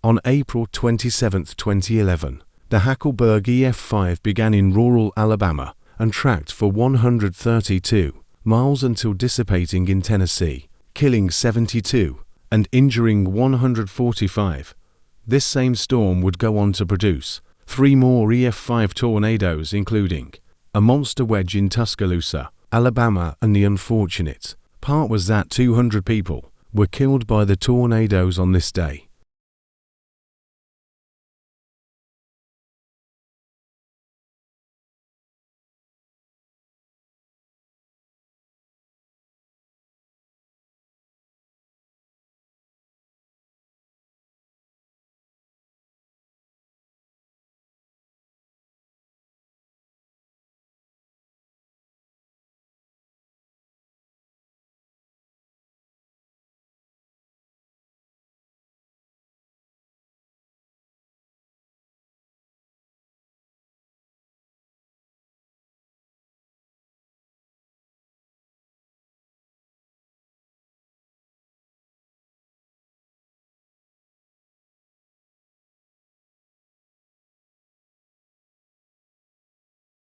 On April 27, 2011, the Hackleburg EF5 began in rural Alabama and tracked for 132 miles until dissipating in Tennessee, killing 72 and injuring 145. This same storm would go on to produce 3 more EF5 tornadoes, including a monster wedge in Tuscaloosa, Alabama, and the unfortunate part was that 200 people were killed by the tornadoes on this day.